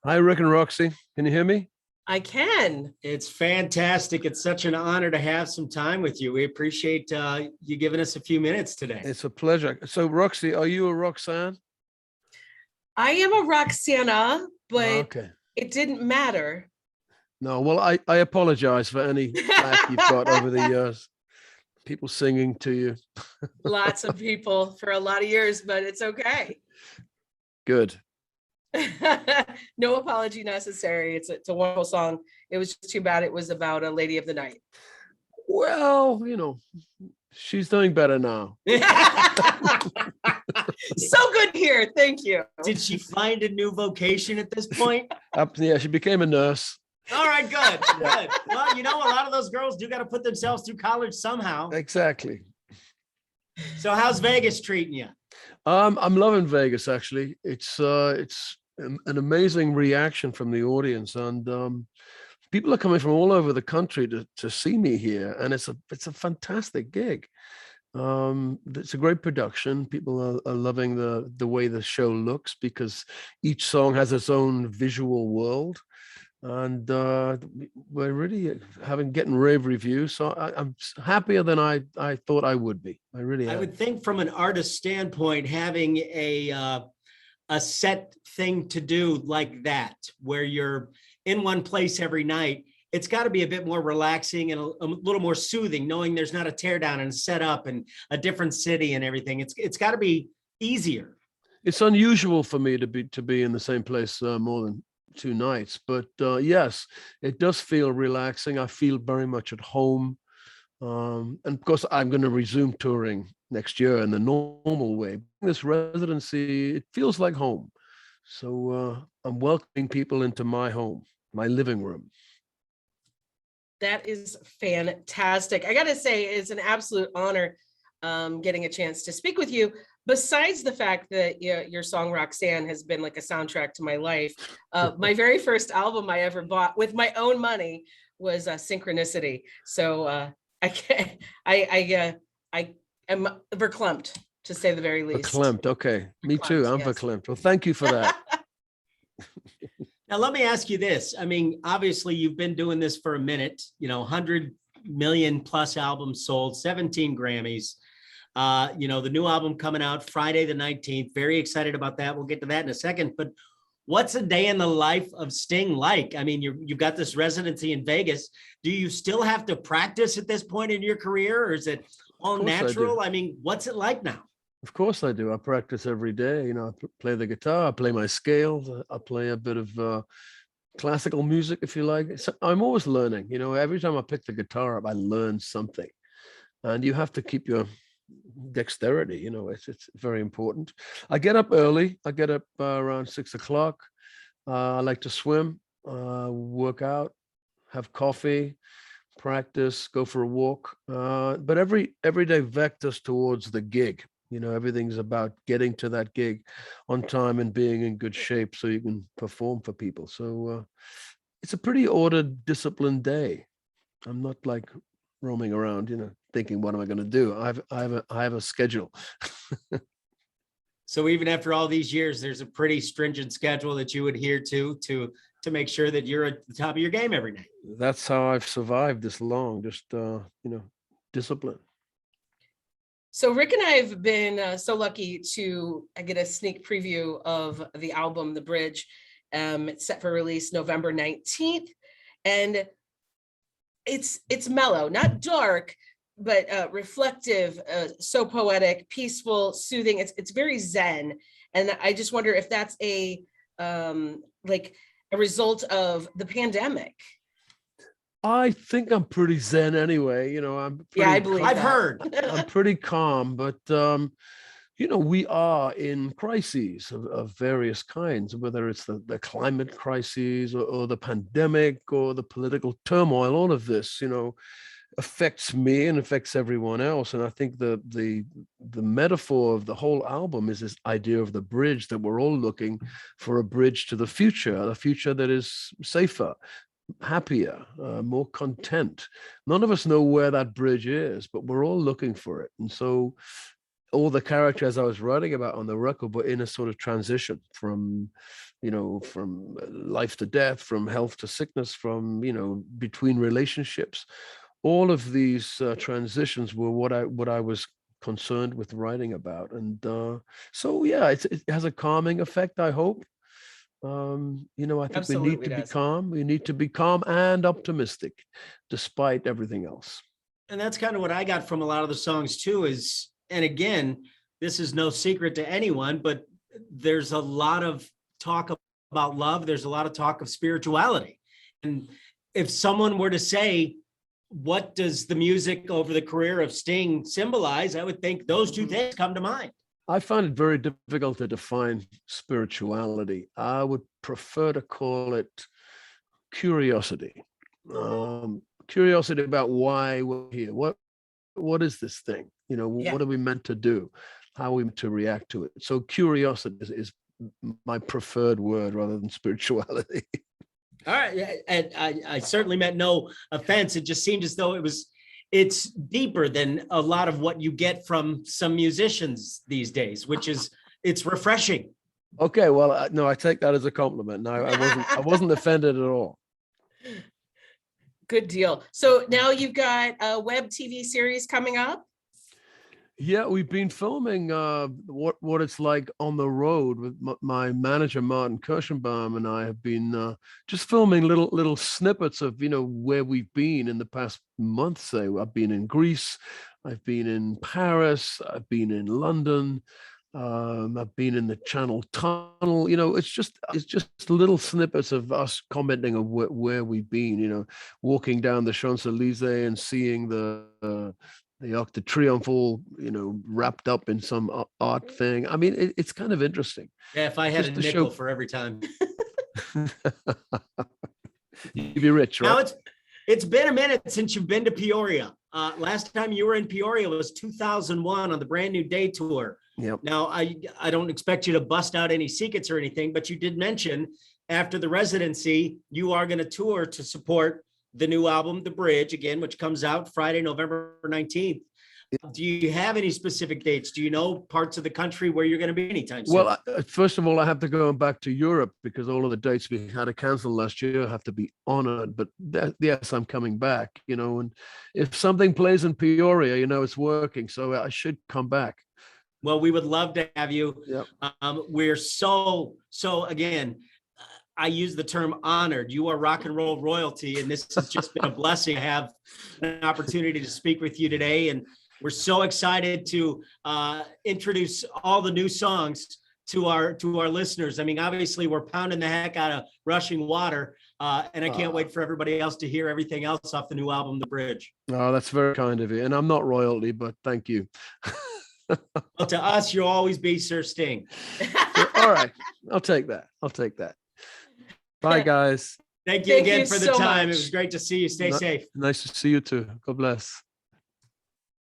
Hi, Rick and Roxy. Can you hear me? I can. It's fantastic. It's such an honor to have some time with you. We appreciate you giving us a few minutes today. It's a pleasure. So, Roxy, are you a Roxanne? I am a Roxana, but Okay. it didn't matter. No, well, I apologize for any flack you've got over the years. People singing to you. Lots of people for a lot of years, but it's okay. Good. No apology necessary. It's a wonderful song. It was just too bad it was about a lady of the night. Well, she's doing better now. So good here. Thank you. Did she find a new vocation at this point? Yeah, she became a nurse. All right, good. Good. Well, a lot of those girls do got to put themselves through college somehow. Exactly. So how's Vegas treating you? I'm loving Vegas, actually. It's an amazing reaction from the audience, and people are coming from all over the country to see me here, and it's a fantastic gig. It's a great production. People are loving the way the show looks because each song has its own visual world, and we're really getting rave reviews. So I'm happier than I thought I would be. I really am. I would think from an artist standpoint, having a set thing to do like that, where you're in one place every night, it's got to be a bit more relaxing and a little more soothing, knowing there's not a teardown and a setup and a different city and everything. It's got to be easier. It's unusual for me to be in the same place more than 2 nights, but yes, it does feel relaxing. I feel very much at home. And of course, I'm going to resume touring next year in the normal way. This residency, it feels like home. So I'm welcoming people into my home, my living room. That is fantastic. I got to say, it's an absolute honor getting a chance to speak with you. Besides the fact that your song Roxanne has been like a soundtrack to my life, my very first album I ever bought with my own money was Synchronicity. So I am verklempt, to say the very least. Verklempt, okay. Me too. I'm yes. verklempt. Well, thank you for that. Now, let me ask you this. I mean, obviously, you've been doing this for a minute, 100 million plus albums sold, 17 Grammys. The new album coming out Friday the 19th. Very excited about that. We'll get to that in a second. But what's a day in the life of Sting like? I mean, you've got this residency in Vegas. Do you still have to practice at this point in your career, or is it all natural? I mean, what's it like now? Of course I do. I practice every day. I play the guitar, I play my scales, I play a bit of classical music, if you like. So I'm always learning. Every time I pick the guitar up, I learn something. And you have to keep your dexterity. It's very important. I get up early. I get up around 6 o'clock. I like to swim, work out, have coffee, practice, go for a walk. But every day vectors towards the gig. Everything's about getting to that gig on time and being in good shape so you can perform for people. So it's a pretty ordered, disciplined day. I'm not like roaming around, thinking, what am I going to do? I have a schedule. So even after all these years, there's a pretty stringent schedule that you adhere to make sure that you're at the top of your game every night. That's how I've survived this long, just, discipline. So Rick and I have been so lucky to get a sneak preview of the album, The Bridge. It's set for release November 19th. And it's mellow, not dark, but reflective, so poetic, peaceful, soothing. It's very zen. And I just wonder if that's a result of the pandemic. I think I'm pretty zen anyway. I believe I've heard. I'm pretty calm, but we are in crises of various kinds, whether it's the climate crises or the pandemic or the political turmoil. All of this, affects me and affects everyone else. And I think the metaphor of the whole album is this idea of the bridge, that we're all looking for a bridge to the future that is safer, happier, more content. None of us know where that bridge is, but we're all looking for it. And so all the characters I was writing about on the record were in a sort of transition from you know, from life to death, from health to sickness, from, you know, between relationships. All of these transitions were what I was concerned with writing about. And so, yeah, it has a calming effect, I hope. You know, I think we need Absolutely to be does. calm. We need to be calm and optimistic despite everything else. And that's kind of what I got from a lot of the songs too is, and again, this is no secret to anyone, but there's a lot of talk about love. There's a lot of talk of spirituality. And if someone were to say, what does the music over the career of Sting symbolize? I would think those two things come to mind. I find it very difficult to define spirituality. I would prefer to call it curiosity. Curiosity about why we're here. What is this thing? You know, Yeah. what are we meant to do? How are we meant to react to it? So curiosity is my preferred word rather than spirituality. All right. And I certainly meant no offense. It just seemed as though it's deeper than a lot of what you get from some musicians these days, it's refreshing. Okay, well, no, I take that as a compliment. No, I wasn't offended at all. Good deal. So now you've got a web TV series coming up. Yeah, we've been filming what it's like on the road with my manager Martin Kirschenbaum, and I have been just filming little snippets of, you know, where we've been in the past month. Say, I've been in Greece, I've been in Paris, I've been in London, I've been in the Channel Tunnel. You know, it's just little snippets of us commenting on where we've been. You know, walking down the Champs-Élysées and seeing the Arc de Triomphe all, you know, wrapped up in some art thing. I mean, it's kind of interesting. Yeah, if I had Just a to nickel show- for every time. You'd be rich, right? Now it's been a minute since you've been to Peoria. Last time you were in Peoria was 2001 on the Brand New Day tour. Yep. Now I don't expect you to bust out any secrets or anything, but you did mention after the residency, you are going to tour to support the new album, The Bridge, again, which comes out Friday, November 19th. Do you have any specific dates? Do you know parts of the country where you're going to be anytime soon? Well, first of all, I have to go back to Europe because all of the dates we had to cancel last year have to be honored. But yes, I'm coming back, you know, and if something plays in Peoria, you know, it's working. So I should come back. Well, we would love to have you. Yep. We're so again, I use the term honored. You are rock and roll royalty, and this has just been a blessing to have an opportunity to speak with you today. And we're so excited to introduce all the new songs to our listeners. I mean, obviously, we're pounding the heck out of Rushing Water, and I can't wait for everybody else to hear everything else off the new album, The Bridge. Oh, that's very kind of you. And I'm not royalty, but thank you. Well, to us, you'll always be Sir Sting. All right. I'll take that. Bye, guys. Thank you Thank again you for the so time. much. It was great to see you. Stay safe. Nice to see you too. God bless.